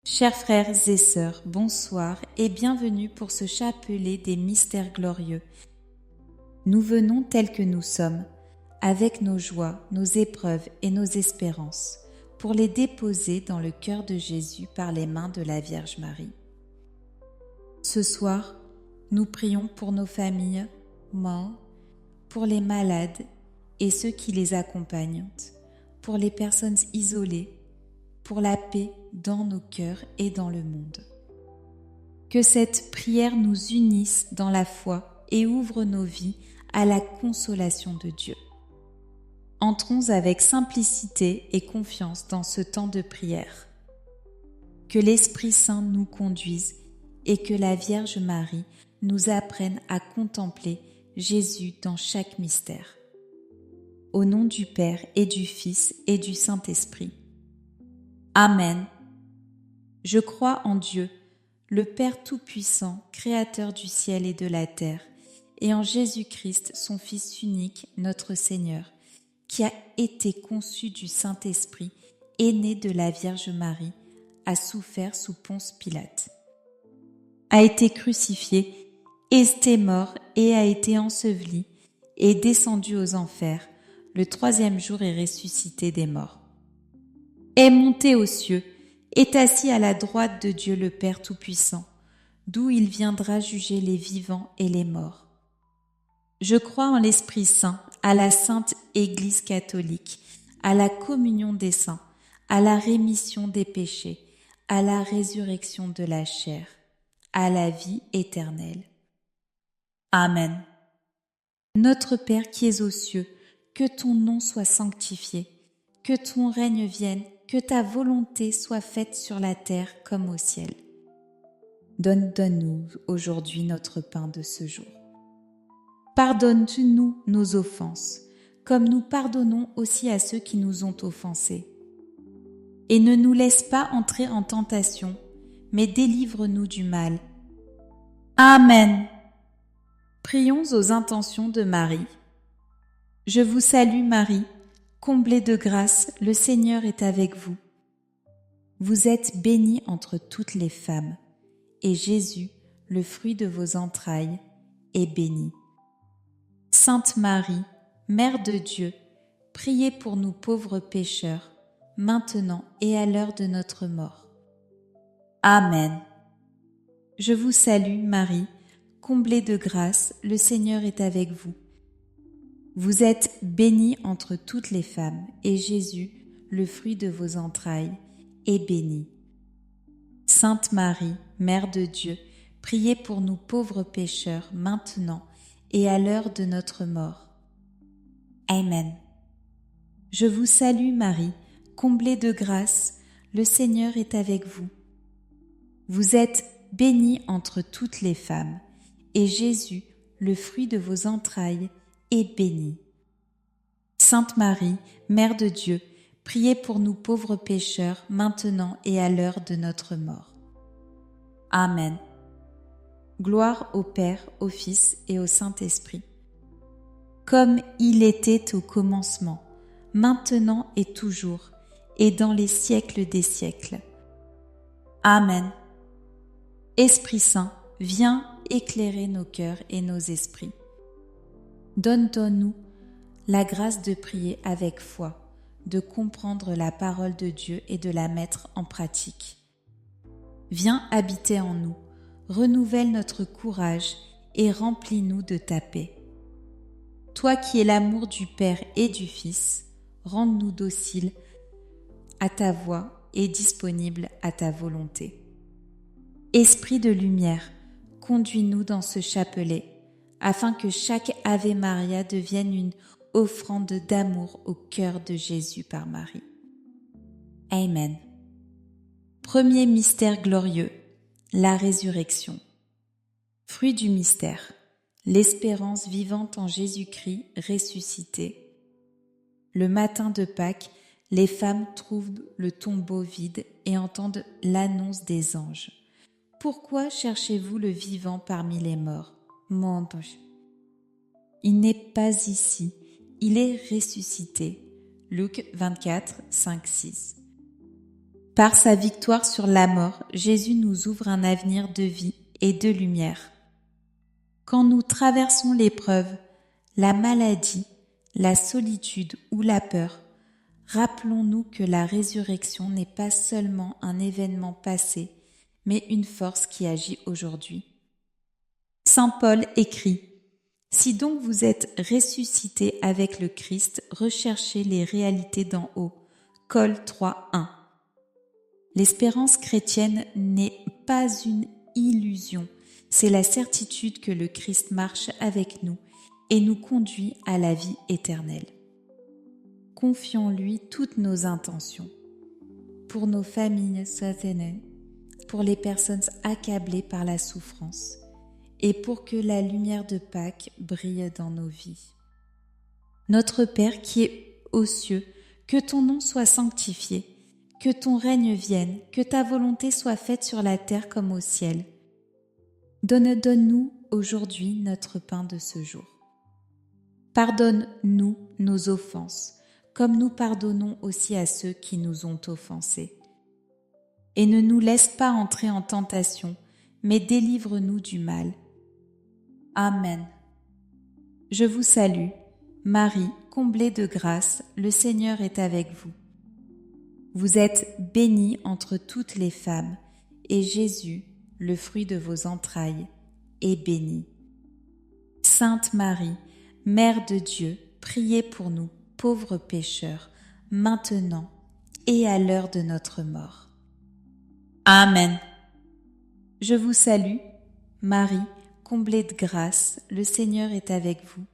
Chers frères et sœurs, bonsoir et bienvenue pour ce chapelet des mystères glorieux. Nous venons tels que nous sommes, avec nos joies, nos épreuves et nos espérances, pour les déposer dans le cœur de Jésus par les mains de la Vierge Marie. Ce soir, nous prions pour nos familles mortes, pour les malades et ceux qui les accompagnent, pour les personnes isolées, pour la paix dans nos cœurs et dans le monde. Que cette prière nous unisse dans la foi et ouvre nos vies à la consolation de Dieu. Entrons avec simplicité et confiance dans ce temps de prière. Que l'Esprit Saint nous conduise et que la Vierge Marie nous apprenne à contempler Jésus dans chaque mystère. Au nom du Père et du Fils et du Saint-Esprit. Amen. Je crois en Dieu, le Père Tout-Puissant, Créateur du ciel et de la terre, et en Jésus-Christ, son Fils unique, notre Seigneur, qui a été conçu du Saint-Esprit et né de la Vierge Marie, a souffert sous Ponce Pilate, a été crucifié, est mort et a été enseveli, et est descendu aux enfers, le troisième jour est ressuscité des morts. Est monté aux cieux, est assis à la droite de Dieu le Père Tout-Puissant, d'où il viendra juger les vivants et les morts. Je crois en l'Esprit Saint, à la Sainte Église catholique, à la communion des saints, à la rémission des péchés, à la résurrection de la chair, à la vie éternelle. Amen. Notre Père qui es aux cieux, que ton nom soit sanctifié, que ton règne vienne, que ta volonté soit faite sur la terre comme au ciel. Donne-nous aujourd'hui notre pain de ce jour. Pardonne-nous nos offenses, comme nous pardonnons aussi à ceux qui nous ont offensés. Et ne nous laisse pas entrer en tentation, mais délivre-nous du mal. Amen. Prions aux intentions de Marie. Je vous salue Marie, comblée de grâce, le Seigneur est avec vous. Vous êtes bénie entre toutes les femmes, et Jésus, le fruit de vos entrailles, est béni. Sainte Marie, Mère de Dieu, priez pour nous pauvres pécheurs, maintenant et à l'heure de notre mort. Amen. Je vous salue Marie, comblée de grâce, le Seigneur est avec vous. Vous êtes bénie entre toutes les femmes, et Jésus, le fruit de vos entrailles, est béni. Sainte Marie, Mère de Dieu, priez pour nous pauvres pécheurs, maintenant et à l'heure de notre mort. Amen. Je vous salue Marie, comblée de grâce, le Seigneur est avec vous. Vous êtes bénie entre toutes les femmes, et Jésus, le fruit de vos entrailles, est béni. Sainte Marie, Mère de Dieu, priez pour nous pauvres pécheurs, maintenant et à l'heure de notre mort. Amen. Gloire au Père, au Fils et au Saint-Esprit, comme il était au commencement, maintenant et toujours, et dans les siècles des siècles. Amen. Esprit Saint, viens éclairer nos cœurs et nos esprits. Donne-nous la grâce de prier avec foi, de comprendre la parole de Dieu et de la mettre en pratique. Viens habiter en nous, renouvelle notre courage et remplis-nous de ta paix. Toi qui es l'amour du Père et du Fils, rends-nous dociles à ta voix et disponibles à ta volonté. Esprit de lumière, conduis-nous dans ce chapelet, afin que chaque Ave Maria devienne une offrande d'amour au cœur de Jésus par Marie. Amen. Premier mystère glorieux, la résurrection. Fruit du mystère, l'espérance vivante en Jésus-Christ ressuscité. Le matin de Pâques, les femmes trouvent le tombeau vide et entendent l'annonce des anges. Pourquoi cherchez-vous le vivant parmi les morts? Il n'est pas ici, il est ressuscité. Luc 24, 5, 6. Par sa victoire sur la mort, Jésus nous ouvre un avenir de vie et de lumière. Quand nous traversons l'épreuve, la maladie, la solitude ou la peur, rappelons-nous que la résurrection n'est pas seulement un événement passé, mais une force qui agit aujourd'hui. Saint Paul écrit : « Si donc vous êtes ressuscités avec le Christ, recherchez les réalités d'en haut. » Col 3:1. L'espérance chrétienne n'est pas une illusion, c'est la certitude que le Christ marche avec nous et nous conduit à la vie éternelle. Confions-lui toutes nos intentions, pour nos familles soutenues, pour les personnes accablées par la souffrance, et pour que la lumière de Pâques brille dans nos vies. Notre Père qui es aux cieux, que ton nom soit sanctifié, que ton règne vienne, que ta volonté soit faite sur la terre comme au ciel. Donne-nous aujourd'hui notre pain de ce jour. Pardonne-nous nos offenses, comme nous pardonnons aussi à ceux qui nous ont offensés. Et ne nous laisse pas entrer en tentation, mais délivre-nous du mal. Amen. Je vous salue, Marie, comblée de grâce, le Seigneur est avec vous. Vous êtes bénie entre toutes les femmes, et Jésus, le fruit de vos entrailles, est béni. Sainte Marie, Mère de Dieu, priez pour nous, pauvres pécheurs, maintenant et à l'heure de notre mort. Amen. Je vous salue, Marie, comblée de grâce, le Seigneur est avec vous.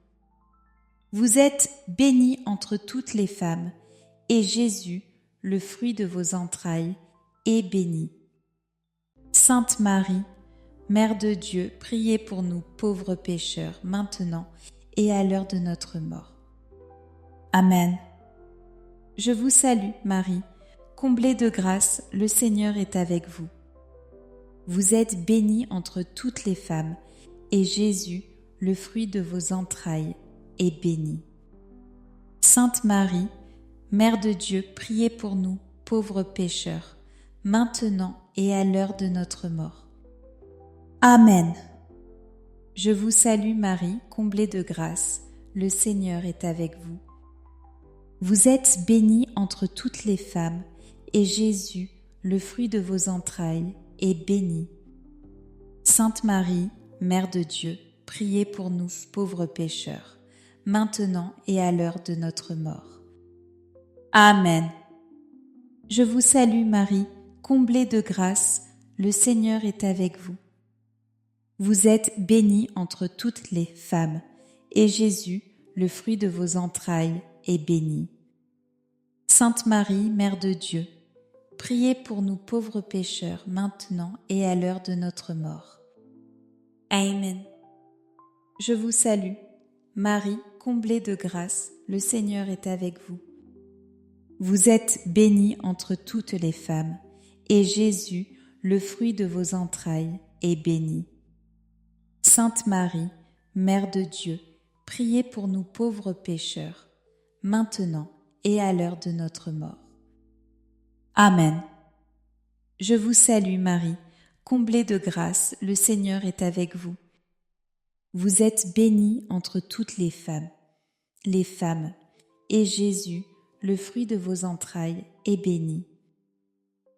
Vous êtes bénie entre toutes les femmes, et Jésus, le fruit de vos entrailles, est béni. Sainte Marie, Mère de Dieu, priez pour nous pauvres pécheurs, maintenant et à l'heure de notre mort. Amen. Je vous salue, Marie, comblée de grâce, le Seigneur est avec vous. Vous êtes bénie entre toutes les femmes, et Jésus, le fruit de vos entrailles, est béni. Sainte Marie, Mère de Dieu, priez pour nous, pauvres pécheurs, maintenant et à l'heure de notre mort. Amen. Je vous salue Marie, comblée de grâce, le Seigneur est avec vous. Vous êtes bénie entre toutes les femmes, et Jésus, le fruit de vos entrailles, est béni. Sainte Marie, Mère de Dieu, priez pour nous, pauvres pécheurs, maintenant et à l'heure de notre mort. Amen. Je vous salue Marie, comblée de grâce, le Seigneur est avec vous. Vous êtes bénie entre toutes les femmes, et Jésus, le fruit de vos entrailles, est béni. Sainte Marie, Mère de Dieu, priez pour nous pauvres pécheurs, maintenant et à l'heure de notre mort. Amen. Je vous salue, Marie, comblée de grâce, le Seigneur est avec vous. Vous êtes bénie entre toutes les femmes, et Jésus, le fruit de vos entrailles, est béni. Sainte Marie, Mère de Dieu, priez pour nous pauvres pécheurs, maintenant et à l'heure de notre mort. Amen. Je vous salue Marie, comblée de grâce, le Seigneur est avec vous. Vous êtes bénie entre toutes les femmes, et Jésus, le fruit de vos entrailles, est béni.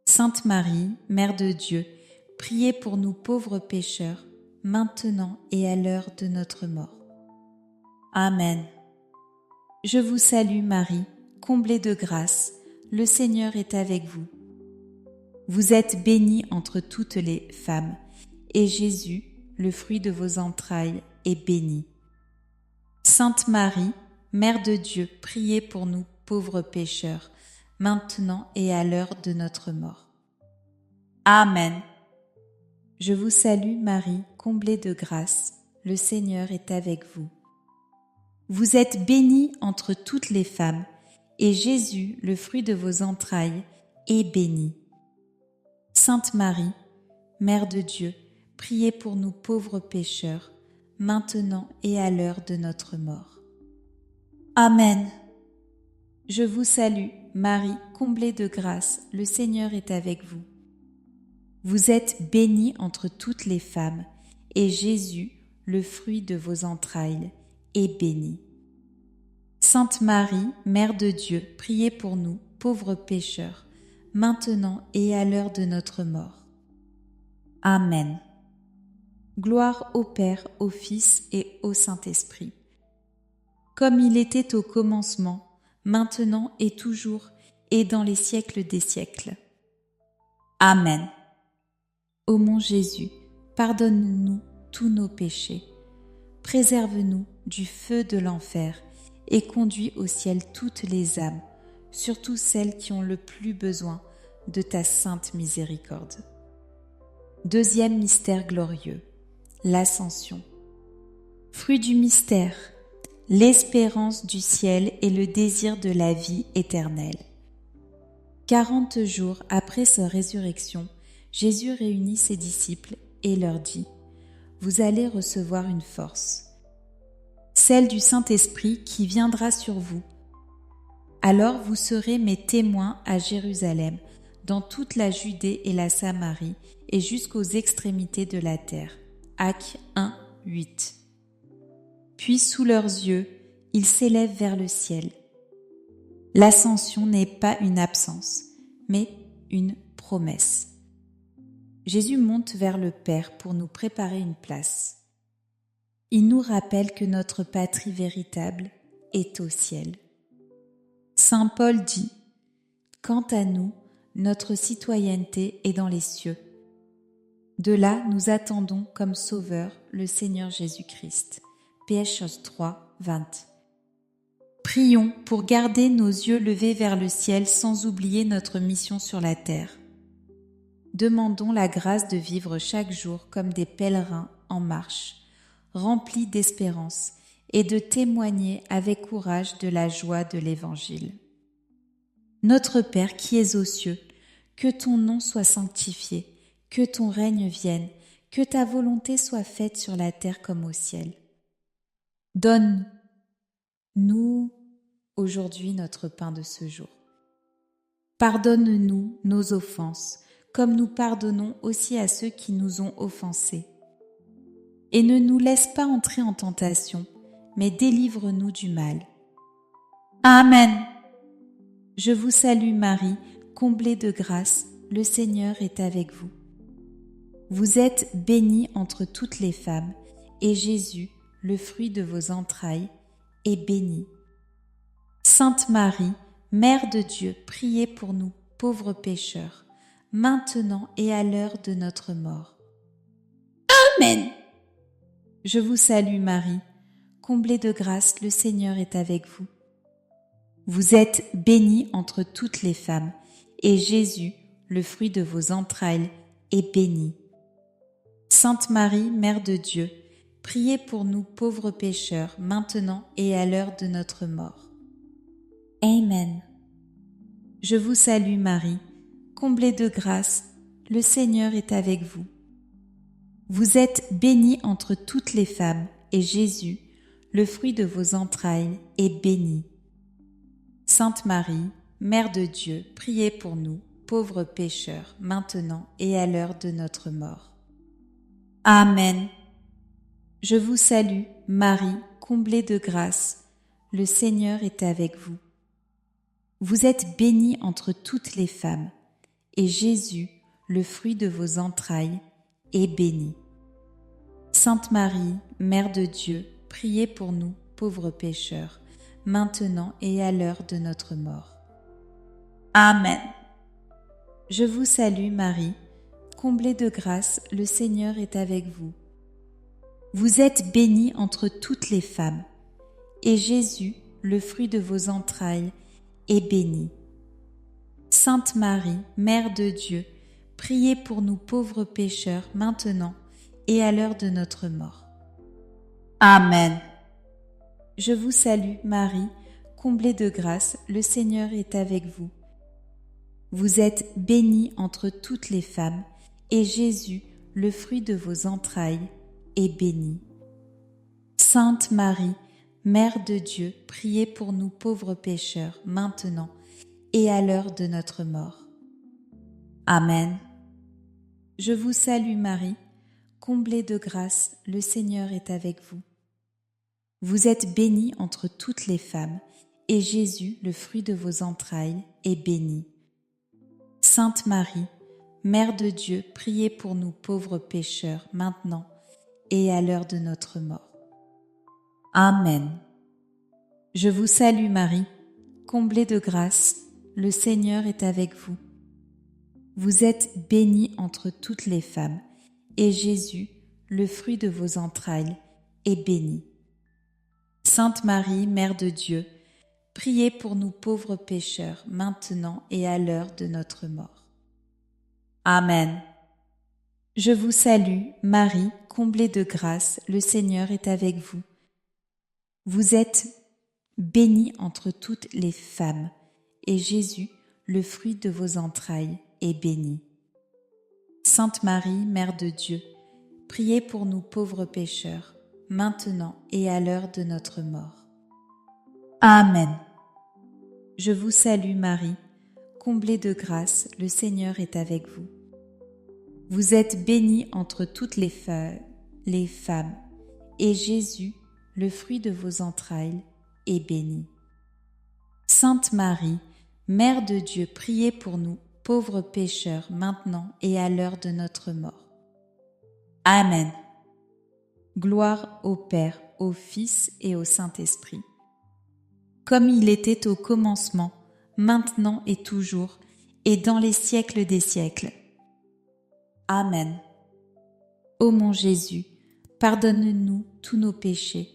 Sainte Marie, Mère de Dieu, priez pour nous pauvres pécheurs, maintenant et à l'heure de notre mort. Amen. Je vous salue Marie, comblée de grâce, le Seigneur est avec vous. Vous êtes bénie entre toutes les femmes, et Jésus, le fruit de vos entrailles, est béni. Sainte Marie, Mère de Dieu, priez pour nous pauvres pécheurs, maintenant et à l'heure de notre mort. Amen. Je vous salue Marie, comblée de grâce, le Seigneur est avec vous. Vous êtes bénie entre toutes les femmes, et Jésus, le fruit de vos entrailles, est béni. Sainte Marie, Mère de Dieu, priez pour nous pauvres pécheurs, maintenant et à l'heure de notre mort. Amen. Je vous salue, Marie, comblée de grâce, le Seigneur est avec vous. Vous êtes bénie entre toutes les femmes, et Jésus, le fruit de vos entrailles, est béni. Sainte Marie, Mère de Dieu, priez pour nous, pauvres pécheurs, maintenant et à l'heure de notre mort. Amen. Gloire au Père, au Fils et au Saint-Esprit, comme il était au commencement, maintenant et toujours, et dans les siècles des siècles. Amen. Ô mon Jésus, pardonne-nous tous nos péchés, préserve-nous du feu de l'enfer et conduis au ciel toutes les âmes, surtout celles qui ont le plus besoin de ta sainte miséricorde. Deuxième mystère glorieux, l'Ascension. Fruit du mystère, l'espérance du ciel et le désir de la vie éternelle. 40 jours après sa résurrection, Jésus réunit ses disciples et leur dit : Vous allez recevoir une force, celle du Saint-Esprit qui viendra sur vous. Alors vous serez mes témoins à Jérusalem, dans toute la Judée et la Samarie, et jusqu'aux extrémités de la terre. Actes 1, 8. Puis sous leurs yeux, ils s'élèvent vers le ciel. L'ascension n'est pas une absence, mais une promesse. Jésus monte vers le Père pour nous préparer une place. Il nous rappelle que notre patrie véritable est au ciel. Saint Paul dit : Quant à nous, notre citoyenneté est dans les cieux. De là, nous attendons comme Sauveur le Seigneur Jésus-Christ. Péchos 3, 20. Prions pour garder nos yeux levés vers le ciel sans oublier notre mission sur la terre. Demandons la grâce de vivre chaque jour comme des pèlerins en marche, remplis d'espérance, et de témoigner avec courage de la joie de l'Évangile. Notre Père qui es aux cieux, que ton nom soit sanctifié, que ton règne vienne, que ta volonté soit faite sur la terre comme au ciel. Donne-nous aujourd'hui notre pain de ce jour. Pardonne-nous nos offenses, comme nous pardonnons aussi à ceux qui nous ont offensés. Et ne nous laisse pas entrer en tentation, mais délivre-nous du mal. Amen. Je vous salue Marie, comblée de grâce, le Seigneur est avec vous. Vous êtes bénie entre toutes les femmes, et Jésus, le fruit de vos entrailles, est béni. Sainte Marie, Mère de Dieu, priez pour nous, pauvres pécheurs, maintenant et à l'heure de notre mort. Amen. Je vous salue Marie, comblée de grâce, le Seigneur est avec vous. Vous êtes bénie entre toutes les femmes, et Jésus, le fruit de vos entrailles, est béni. Sainte Marie, Mère de Dieu, priez pour nous pauvres pécheurs, maintenant et à l'heure de notre mort. Amen. Je vous salue Marie, comblée de grâce, le Seigneur est avec vous. Vous êtes bénie entre toutes les femmes, et Jésus, le fruit de vos entrailles, est béni. Sainte Marie, Mère de Dieu, priez pour nous, pauvres pécheurs, maintenant et à l'heure de notre mort. Amen. Je vous salue, Marie, comblée de grâce, le Seigneur est avec vous. Vous êtes bénie entre toutes les femmes, et Jésus, le fruit de vos entrailles, est béni. Sainte Marie, Mère de Dieu, priez pour nous, pauvres pécheurs, maintenant et à l'heure de notre mort. Amen. Je vous salue Marie, comblée de grâce, le Seigneur est avec vous. Vous êtes bénie entre toutes les femmes, et Jésus, le fruit de vos entrailles, est béni. Sainte Marie, Mère de Dieu, priez pour nous pauvres pécheurs, maintenant et à l'heure de notre mort. Amen. Je vous salue, Marie, comblée de grâce, le Seigneur est avec vous. Vous êtes bénie entre toutes les femmes, et Jésus, le fruit de vos entrailles, est béni. Sainte Marie, Mère de Dieu, priez pour nous pauvres pécheurs, maintenant et à l'heure de notre mort. Amen. Je vous salue Marie, comblée de grâce, le Seigneur est avec vous. Vous êtes bénie entre toutes les femmes, et Jésus, le fruit de vos entrailles, est béni. Sainte Marie, Mère de Dieu, priez pour nous pauvres pécheurs, maintenant et à l'heure de notre mort. Amen. Je vous salue Marie, comblée de grâce, le Seigneur est avec vous. Vous êtes bénie entre toutes les femmes, et Jésus, le fruit de vos entrailles, est béni. Sainte Marie, Mère de Dieu, priez pour nous pauvres pécheurs, maintenant et à l'heure de notre mort. Amen. Je vous salue, Marie, comblée de grâce, le Seigneur est avec vous. Vous êtes bénie entre toutes les femmes, et Jésus, le fruit de vos entrailles, est béni. Sainte Marie, Mère de Dieu, priez pour nous pauvres pécheurs, maintenant et à l'heure de notre mort. Amen. Je vous salue Marie, comblée de grâce, le Seigneur est avec vous. Vous êtes bénie entre toutes les femmes, et Jésus, le fruit de vos entrailles, est béni. Sainte Marie, Mère de Dieu, priez pour nous, pauvres pécheurs, maintenant et à l'heure de notre mort. Amen. Gloire au Père, au Fils et au Saint-Esprit, comme il était au commencement, maintenant et toujours, et dans les siècles des siècles. Amen. Ô mon Jésus, pardonne-nous tous nos péchés,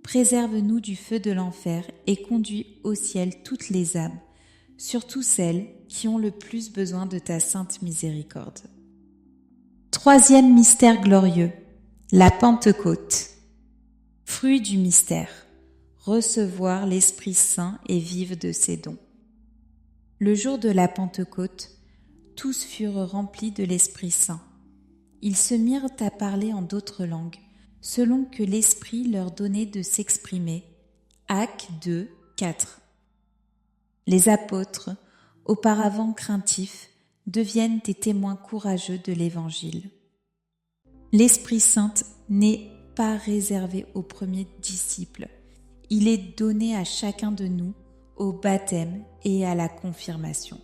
préserve-nous du feu de l'enfer et conduis au ciel toutes les âmes, surtout celles qui ont le plus besoin de ta sainte miséricorde. Troisième mystère glorieux, la Pentecôte. Fruit du mystère, recevoir l'Esprit Saint et vivre de ses dons. Le jour de la Pentecôte, tous furent remplis de l'Esprit Saint. Ils se mirent à parler en d'autres langues, selon que l'Esprit leur donnait de s'exprimer. Actes 2, 4. Les apôtres, auparavant craintifs, deviennent des témoins courageux de l'Évangile. L'Esprit Saint n'est pas réservé aux premiers disciples. Il est donné à chacun de nous au baptême et à la confirmation.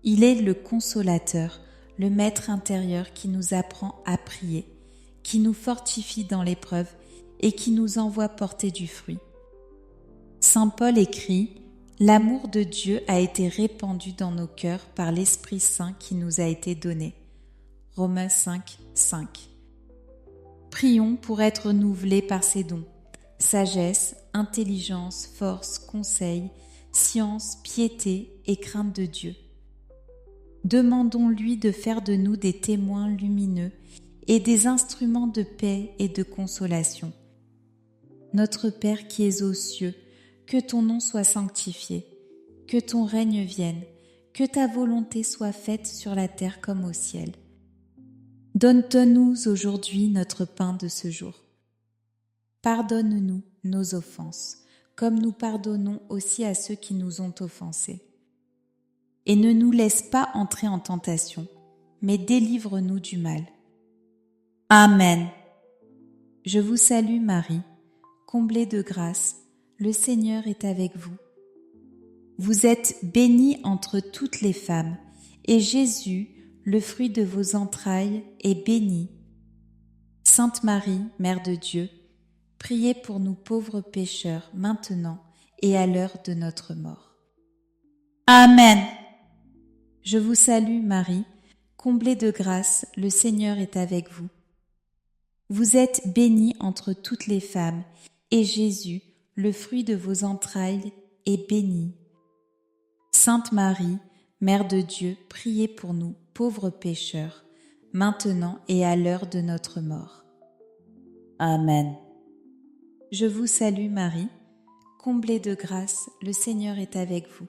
Il est le consolateur, le maître intérieur qui nous apprend à prier, qui nous fortifie dans l'épreuve et qui nous envoie porter du fruit. Saint Paul écrit « L'amour de Dieu a été répandu dans nos cœurs par l'Esprit Saint qui nous a été donné. » Romains 5, 5. Prions pour être renouvelés par ses dons. Sagesse, intelligence, force, conseil, science, piété et crainte de Dieu. Demandons-lui de faire de nous des témoins lumineux et des instruments de paix et de consolation. Notre Père qui es aux cieux, que ton nom soit sanctifié, que ton règne vienne, que ta volonté soit faite sur la terre comme au ciel. Donne-nous aujourd'hui notre pain de ce jour. Pardonne-nous nos offenses, comme nous pardonnons aussi à ceux qui nous ont offensés. Et ne nous laisse pas entrer en tentation, mais délivre-nous du mal. Amen. Je vous salue Marie, comblée de grâce, le Seigneur est avec vous. Vous êtes bénie entre toutes les femmes, et Jésus, le fruit de vos entrailles, est béni. Sainte Marie, Mère de Dieu, priez pour nous pauvres pécheurs, maintenant et à l'heure de notre mort. Amen. Je vous salue Marie, comblée de grâce, le Seigneur est avec vous. Vous êtes bénie entre toutes les femmes, et Jésus, le fruit de vos entrailles, est béni. Sainte Marie, Mère de Dieu, priez pour nous, pauvres pécheurs, maintenant et à l'heure de notre mort. Amen. Je vous salue Marie, comblée de grâce, le Seigneur est avec vous.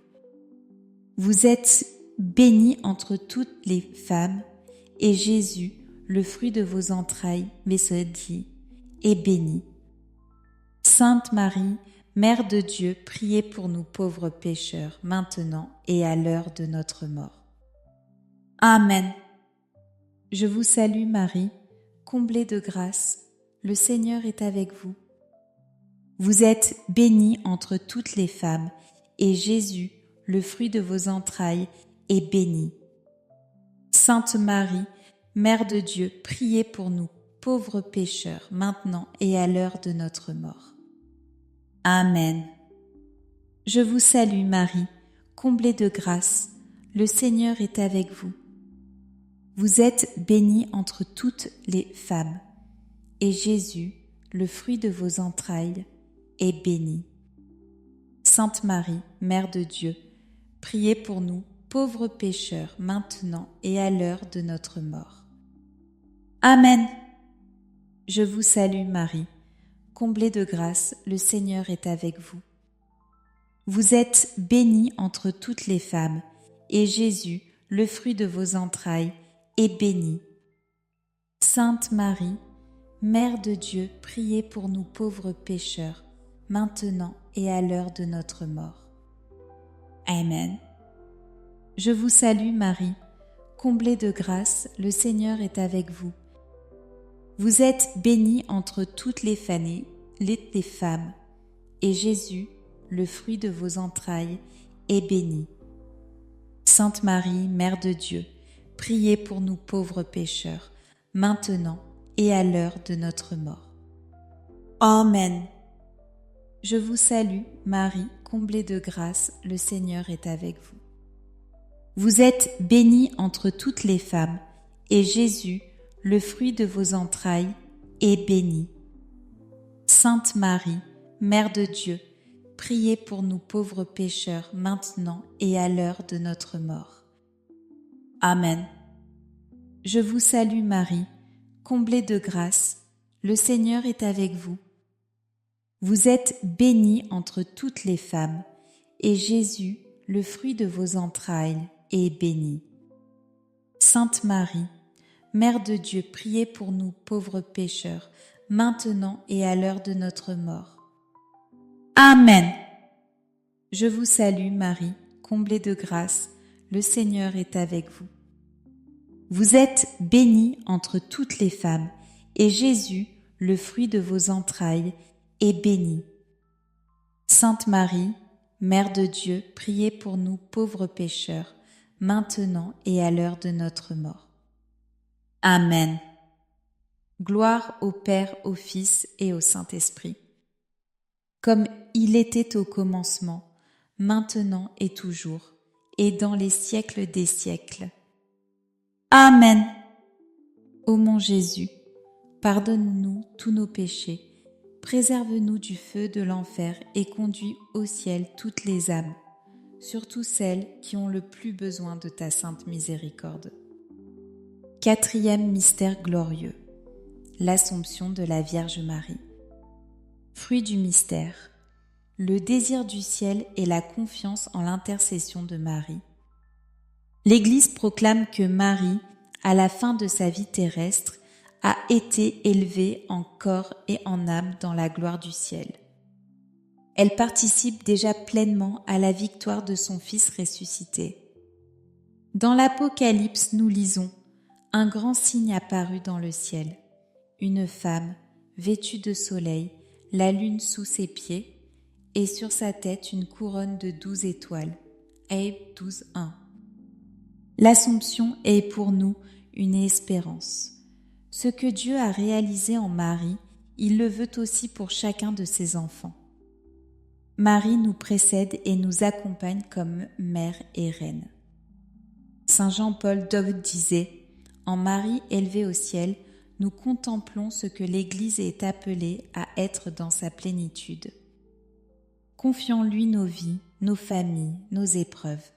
Vous êtes bénie entre toutes les femmes, et Jésus, le fruit de vos entrailles, est béni. Sainte Marie, Mère de Dieu, priez pour nous pauvres pécheurs, maintenant et à l'heure de notre mort. Amen. Je vous salue Marie, comblée de grâce, le Seigneur est avec vous. Vous êtes bénie entre toutes les femmes, et Jésus, le fruit de vos entrailles, est béni. Sainte Marie, Mère de Dieu, priez pour nous, pauvres pécheurs, maintenant et à l'heure de notre mort. Amen. Je vous salue Marie, comblée de grâce, le Seigneur est avec vous. Vous êtes bénie entre toutes les femmes, et Jésus, le fruit de vos entrailles, est béni. Sainte Marie, Mère de Dieu, priez pour nous, pauvres pécheurs, maintenant et à l'heure de notre mort. Amen. Je vous salue Marie, comblée de grâce, le Seigneur est avec vous. Vous êtes bénie entre toutes les femmes, et Jésus, le fruit de vos entrailles, est béni. Sainte Marie, Mère de Dieu, priez pour nous pauvres pécheurs, maintenant et à l'heure de notre mort. Amen. Je vous salue Marie, comblée de grâce, le Seigneur est avec vous. Vous êtes bénie entre toutes les femmes, et Jésus, le fruit de vos entrailles, est béni. Sainte Marie, Mère de Dieu, priez pour nous pauvres pécheurs, maintenant et à l'heure de notre mort. Amen. Je vous salue, Marie, comblée de grâce, le Seigneur est avec vous. Vous êtes bénie entre toutes les femmes, et Jésus, le fruit de vos entrailles, est béni. Sainte Marie, Mère de Dieu, priez pour nous pauvres pécheurs, maintenant et à l'heure de notre mort. Amen. Je vous salue Marie, comblée de grâce, le Seigneur est avec vous. Vous êtes bénie entre toutes les femmes, et Jésus, le fruit de vos entrailles, est béni. Sainte Marie, Mère de Dieu, priez pour nous pauvres pécheurs, maintenant et à l'heure de notre mort. Amen. Je vous salue Marie, comblée de grâce, le Seigneur est avec vous. Vous êtes bénie entre toutes les femmes, et Jésus, le fruit de vos entrailles, est béni. Sainte Marie, Mère de Dieu, priez pour nous pauvres pécheurs, maintenant et à l'heure de notre mort. Amen. Gloire au Père, au Fils et au Saint-Esprit, comme il était au commencement, maintenant et toujours, et dans les siècles des siècles. Amen. Ô mon Jésus, pardonne-nous tous nos péchés, préserve-nous du feu de l'enfer et conduis au ciel toutes les âmes, surtout celles qui ont le plus besoin de ta sainte miséricorde. 4e mystère glorieux, l'Assomption de la Vierge Marie. Fruit du mystère, le désir du ciel et la confiance en l'intercession de Marie. L'Église proclame que Marie, à la fin de sa vie terrestre, a été élevée en corps et en âme dans la gloire du ciel. Elle participe déjà pleinement à la victoire de son Fils ressuscité. Dans l'Apocalypse, nous lisons « Un grand signe apparut dans le ciel, une femme, vêtue de soleil, la lune sous ses pieds, et sur sa tête une couronne de 12 étoiles. » Abe 12:1. L'Assomption est pour nous une espérance. Ce que Dieu a réalisé en Marie, il le veut aussi pour chacun de ses enfants. Marie nous précède et nous accompagne comme mère et reine. Saint Jean-Paul II disait « En Marie élevée au ciel, nous contemplons ce que l'Église est appelée à être dans sa plénitude. Confions-lui nos vies, nos familles, nos épreuves.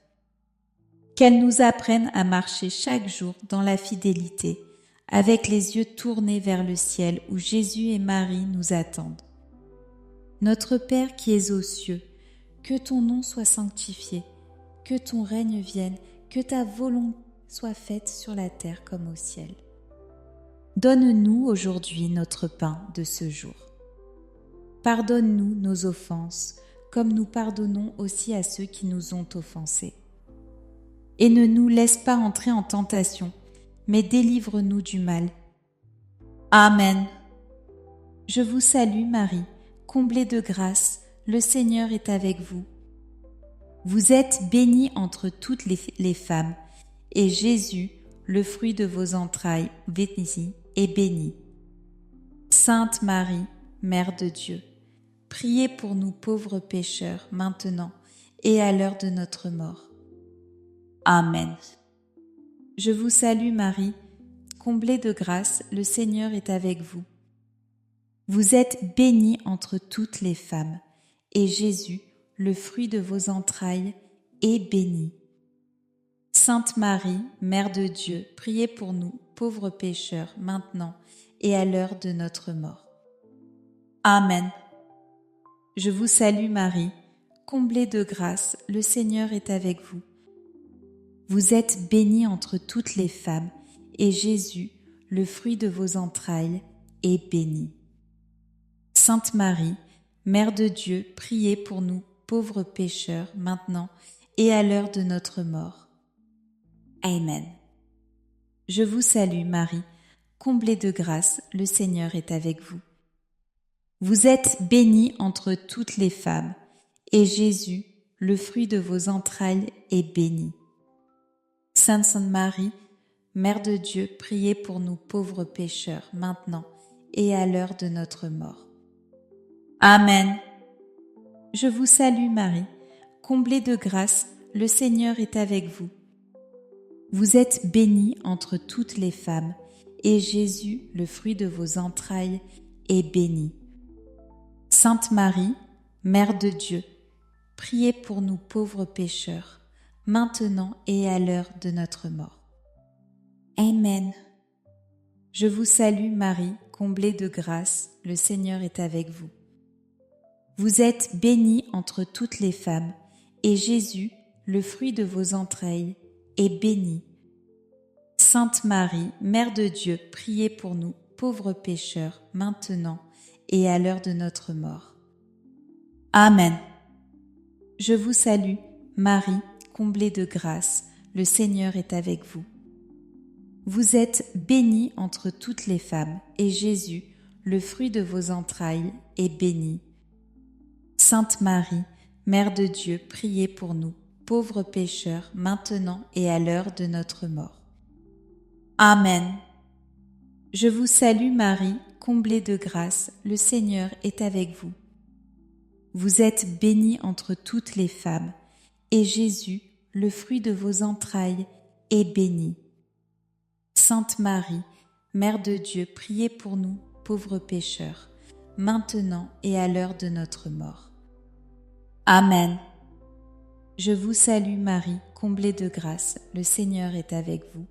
Qu'elle nous apprenne à marcher chaque jour dans la fidélité, avec les yeux tournés vers le ciel où Jésus et Marie nous attendent. Notre Père qui es aux cieux, que ton nom soit sanctifié, que ton règne vienne, que ta volonté soit faite sur la terre comme au ciel. Donne-nous aujourd'hui notre pain de ce jour. Pardonne-nous nos offenses, comme nous pardonnons aussi à ceux qui nous ont offensés. Et ne nous laisse pas entrer en tentation, mais délivre-nous du mal. Amen. Je vous salue Marie, comblée de grâce, le Seigneur est avec vous. Vous êtes bénie entre toutes les femmes, et Jésus, le fruit de vos entrailles, est béni. Sainte Marie, Mère de Dieu, priez pour nous pauvres pécheurs, maintenant et à l'heure de notre mort. Amen. Je vous salue Marie, comblée de grâce, le Seigneur est avec vous. Vous êtes bénie entre toutes les femmes, et Jésus, le fruit de vos entrailles, est béni. Sainte Marie, Mère de Dieu, priez pour nous, pauvres pécheurs, maintenant et à l'heure de notre mort. Amen. Je vous salue Marie, comblée de grâce, le Seigneur est avec vous. Vous êtes bénie entre toutes les femmes, et Jésus, le fruit de vos entrailles, est béni. Sainte Marie, Mère de Dieu, priez pour nous, pauvres pécheurs, maintenant et à l'heure de notre mort. Amen. Je vous salue Marie, comblée de grâce, le Seigneur est avec vous. Vous êtes bénie entre toutes les femmes, et Jésus, le fruit de vos entrailles, est béni. Sainte Marie, Mère de Dieu, priez pour nous pauvres pécheurs, maintenant et à l'heure de notre mort. Amen. Je vous salue Marie, comblée de grâce, le Seigneur est avec vous. Vous êtes bénie entre toutes les femmes, et Jésus, le fruit de vos entrailles, est béni. Sainte Marie, Mère de Dieu, priez pour nous pauvres pécheurs, maintenant et à l'heure de notre mort. Amen. Je vous salue Marie, comblée de grâce, le Seigneur est avec vous. Vous êtes bénie entre toutes les femmes, et Jésus, le fruit de vos entrailles, est béni. Sainte Marie, Mère de Dieu, priez pour nous, pauvres pécheurs, maintenant et à l'heure de notre mort. Amen. Je vous salue, Marie, comblée de grâce, le Seigneur est avec vous. Vous êtes bénie entre toutes les femmes, et Jésus, le fruit de vos entrailles, est béni. Sainte Marie, Mère de Dieu, priez pour nous, pauvres pécheurs, maintenant et à l'heure de notre mort. Amen. Je vous salue Marie, comblée de grâce, le Seigneur est avec vous. Vous êtes bénie entre toutes les femmes, et Jésus, le fruit de vos entrailles, est béni. Sainte Marie, Mère de Dieu, priez pour nous, pauvres pécheurs, maintenant et à l'heure de notre mort. Amen. Je vous salue Marie, comblée de grâce, le Seigneur est avec vous.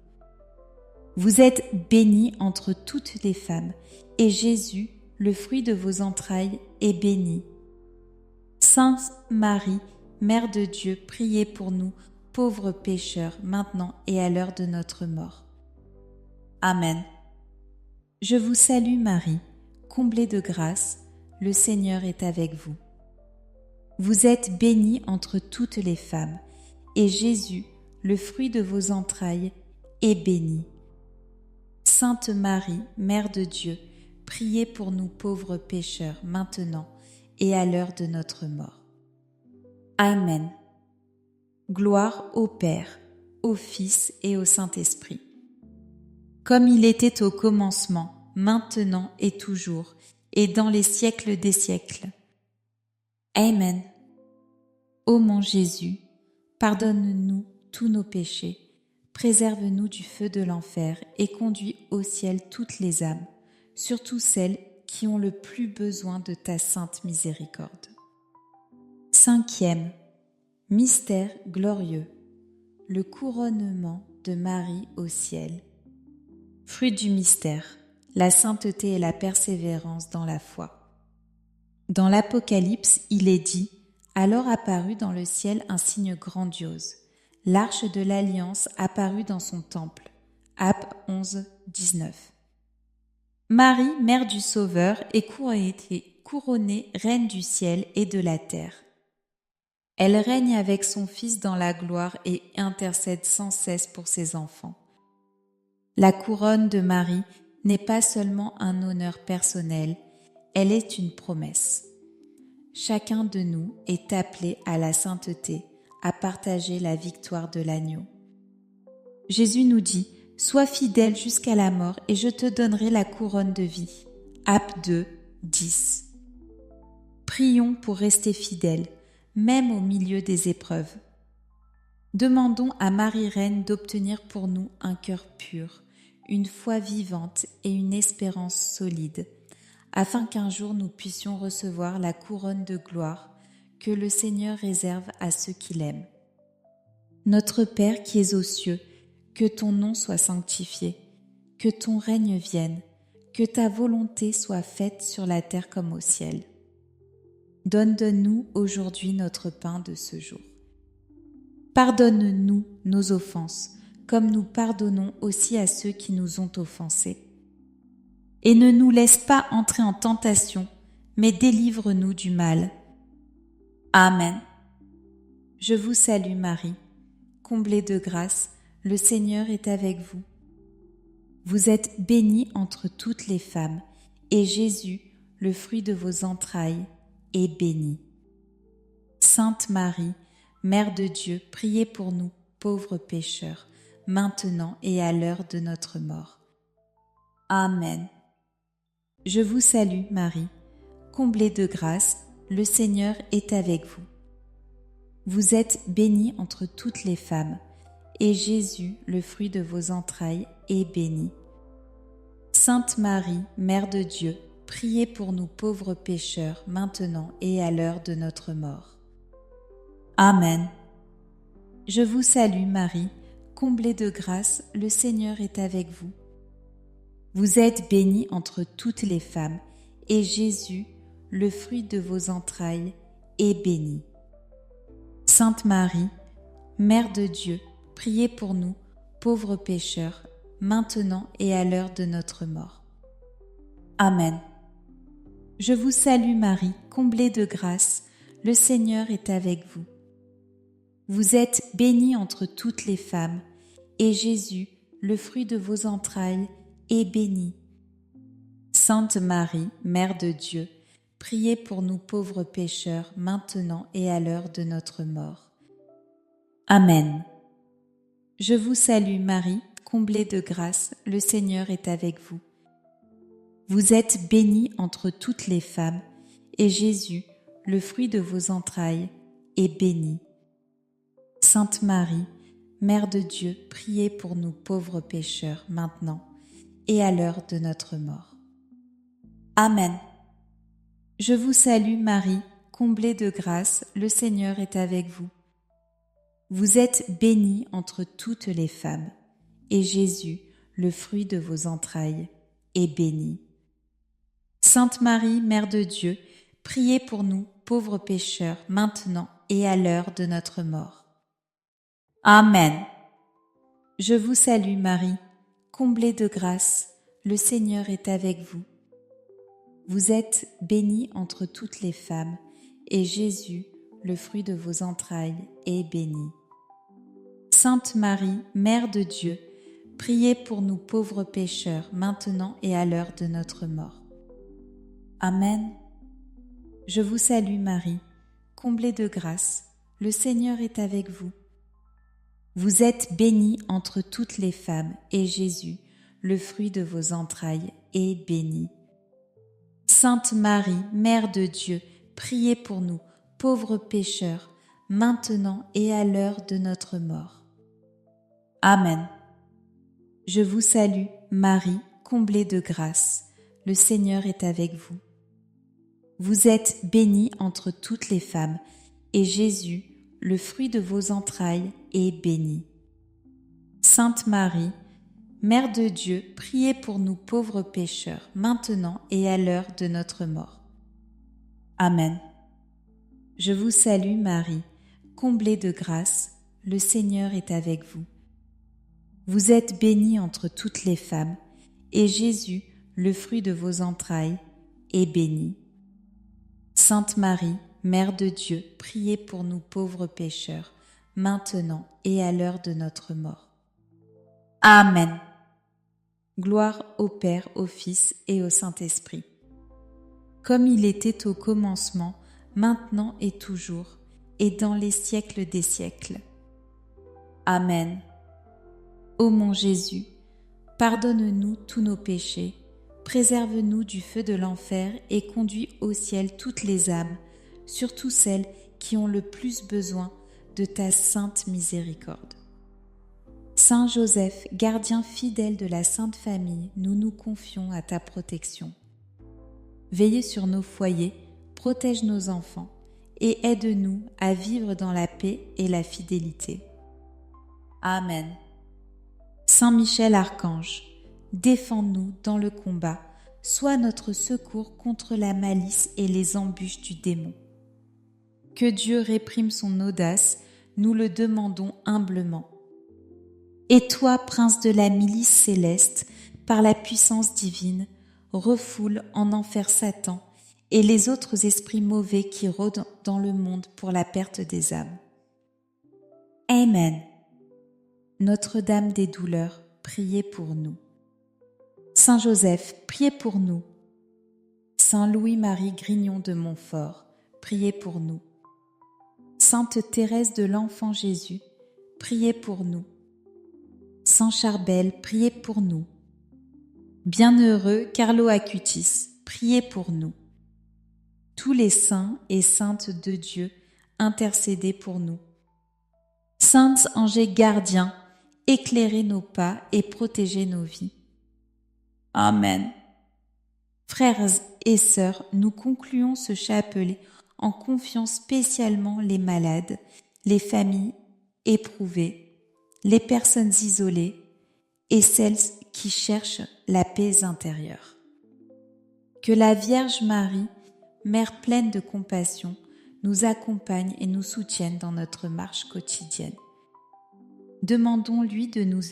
Vous êtes bénie entre toutes les femmes, et Jésus, le fruit de vos entrailles, est béni. Sainte Marie, Mère de Dieu, priez pour nous, pauvres pécheurs, maintenant et à l'heure de notre mort. Amen. Je vous salue Marie, comblée de grâce, le Seigneur est avec vous. Vous êtes bénie entre toutes les femmes, et Jésus, le fruit de vos entrailles, est béni. Sainte Marie, Mère de Dieu, priez pour nous pauvres pécheurs, maintenant et à l'heure de notre mort. Amen. Gloire au Père, au Fils et au Saint-Esprit, comme il était au commencement, maintenant et toujours, et dans les siècles des siècles. Amen. Ô mon Jésus, pardonne-nous tous nos péchés, préserve-nous du feu de l'enfer et conduis au ciel toutes les âmes, surtout celles qui ont le plus besoin de ta sainte miséricorde. 5e mystère glorieux, le couronnement de Marie au ciel. Fruit du mystère, la sainteté et la persévérance dans la foi. Dans l'Apocalypse, il est dit « Alors apparut dans le ciel un signe grandiose. L'arche de l'Alliance apparut dans son temple. » Apg 11, 19. Marie, mère du Sauveur, est couronnée reine du ciel et de la terre. Elle règne avec son Fils dans la gloire et intercède sans cesse pour ses enfants. La couronne de Marie n'est pas seulement un honneur personnel, elle est une promesse. Chacun de nous est appelé à la sainteté, à partager la victoire de l'agneau. Jésus nous dit « Sois fidèle jusqu'à la mort et je te donnerai la couronne de vie ». Actes 2, 10. Prions pour rester fidèles, même au milieu des épreuves. Demandons à Marie Reine d'obtenir pour nous un cœur pur, une foi vivante et une espérance solide, afin qu'un jour nous puissions recevoir la couronne de gloire que le Seigneur réserve à ceux qui l'aiment. Notre Père qui es aux cieux, que ton nom soit sanctifié, que ton règne vienne, que ta volonté soit faite sur la terre comme au ciel. Donne-nous aujourd'hui notre pain de ce jour. Pardonne-nous nos offenses, comme nous pardonnons aussi à ceux qui nous ont offensés. Et ne nous laisse pas entrer en tentation, mais délivre-nous du mal. Amen. Je vous salue Marie, comblée de grâce, le Seigneur est avec vous. Vous êtes bénie entre toutes les femmes, et Jésus, le fruit de vos entrailles, est béni. Sainte Marie, Mère de Dieu, priez pour nous, pauvres pécheurs, maintenant et à l'heure de notre mort. Amen. Je vous salue Marie, comblée de grâce, le Seigneur est avec vous. Vous êtes bénie entre toutes les femmes, et Jésus, le fruit de vos entrailles, est béni. Sainte Marie, Mère de Dieu, priez pour nous pauvres pécheurs, maintenant et à l'heure de notre mort. Amen. Je vous salue Marie, comblée de grâce, le Seigneur est avec vous. Vous êtes bénie entre toutes les femmes, et Jésus, le fruit de vos entrailles, est béni. Sainte Marie, Mère de Dieu, priez pour nous, pauvres pécheurs, maintenant et à l'heure de notre mort. Amen. Je vous salue Marie, comblée de grâce, le Seigneur est avec vous. Vous êtes bénie entre toutes les femmes, et Jésus, le fruit de vos entrailles, est béni. Sainte Marie, Mère de Dieu, priez pour nous pauvres pécheurs, maintenant et à l'heure de notre mort. Amen. Je vous salue Marie, comblée de grâce, le Seigneur est avec vous. Vous êtes bénie entre toutes les femmes, et Jésus, le fruit de vos entrailles, est béni. Sainte Marie, Mère de Dieu, priez pour nous pauvres pécheurs, maintenant et à l'heure de notre mort. Amen. Je vous salue Marie, comblée de grâce, le Seigneur est avec vous. Vous êtes bénie entre toutes les femmes, et Jésus, le fruit de vos entrailles, est béni. Sainte Marie, Mère de Dieu, priez pour nous, pauvres pécheurs, maintenant et à l'heure de notre mort. Amen. Je vous salue Marie, comblée de grâce, le Seigneur est avec vous. Vous êtes bénie entre toutes les femmes, et Jésus, le fruit de vos entrailles, est béni. Sainte Marie, Mère de Dieu, priez pour nous pauvres pécheurs, maintenant et à l'heure de notre mort. Amen. Je vous salue Marie, comblée de grâce, le Seigneur est avec vous. Vous êtes bénie entre toutes les femmes, et Jésus, le fruit de vos entrailles, est béni. Sainte Marie, Mère de Dieu, priez pour nous, pauvres pécheurs, maintenant et à l'heure de notre mort. Amen. Je vous salue, Marie, comblée de grâce, le Seigneur est avec vous. Vous êtes bénie entre toutes les femmes, et Jésus, le fruit de vos entrailles, est béni. Sainte Marie, Mère de Dieu, priez pour nous pauvres pécheurs, maintenant et à l'heure de notre mort. Amen. Je vous salue Marie, comblée de grâce, le Seigneur est avec vous. Vous êtes bénie entre toutes les femmes, et Jésus, le fruit de vos entrailles, est béni. Sainte Marie, Mère de Dieu, priez pour nous pauvres pécheurs, maintenant et à l'heure de notre mort. Amen. Gloire au Père, au Fils et au Saint-Esprit. Comme il était au commencement, maintenant et toujours, et dans les siècles des siècles. Amen. Ô mon Jésus, pardonne-nous tous nos péchés, préserve-nous du feu de l'enfer et conduis au ciel toutes les âmes, surtout celles qui ont le plus besoin de ta sainte miséricorde. Saint Joseph, gardien fidèle de la Sainte Famille, nous nous confions à ta protection. Veille sur nos foyers, protège nos enfants et aide-nous à vivre dans la paix et la fidélité. Amen. Saint Michel Archange, défends-nous dans le combat, sois notre secours contre la malice et les embûches du démon. Que Dieu réprime son audace, nous le demandons humblement. Et toi, prince de la milice céleste, par la puissance divine, refoule en enfer Satan et les autres esprits mauvais qui rôdent dans le monde pour la perte des âmes. Amen. Notre-Dame des douleurs, priez pour nous. Saint Joseph, priez pour nous. Saint Louis-Marie Grignon de Montfort, priez pour nous. Sainte Thérèse de l'Enfant Jésus, priez pour nous. Saint Charbel, priez pour nous. Bienheureux Carlo Acutis, priez pour nous. Tous les saints et saintes de Dieu, intercédez pour nous. Saints anges gardiens, éclairez nos pas et protégez nos vies. Amen. Frères et sœurs, nous concluons ce chapelet en confiant spécialement les malades, les familles éprouvées, les personnes isolées et celles qui cherchent la paix intérieure. Que la Vierge Marie, Mère pleine de compassion, nous accompagne et nous soutienne dans notre marche quotidienne. Demandons-lui de nous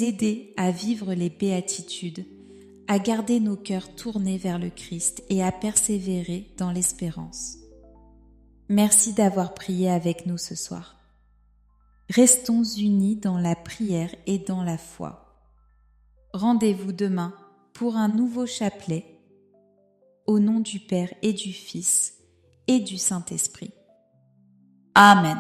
aider à vivre les béatitudes, à garder nos cœurs tournés vers le Christ et à persévérer dans l'espérance. Merci d'avoir prié avec nous ce soir. Restons unis dans la prière et dans la foi. Rendez-vous demain pour un nouveau chapelet, au nom du Père et du Fils et du Saint-Esprit. Amen.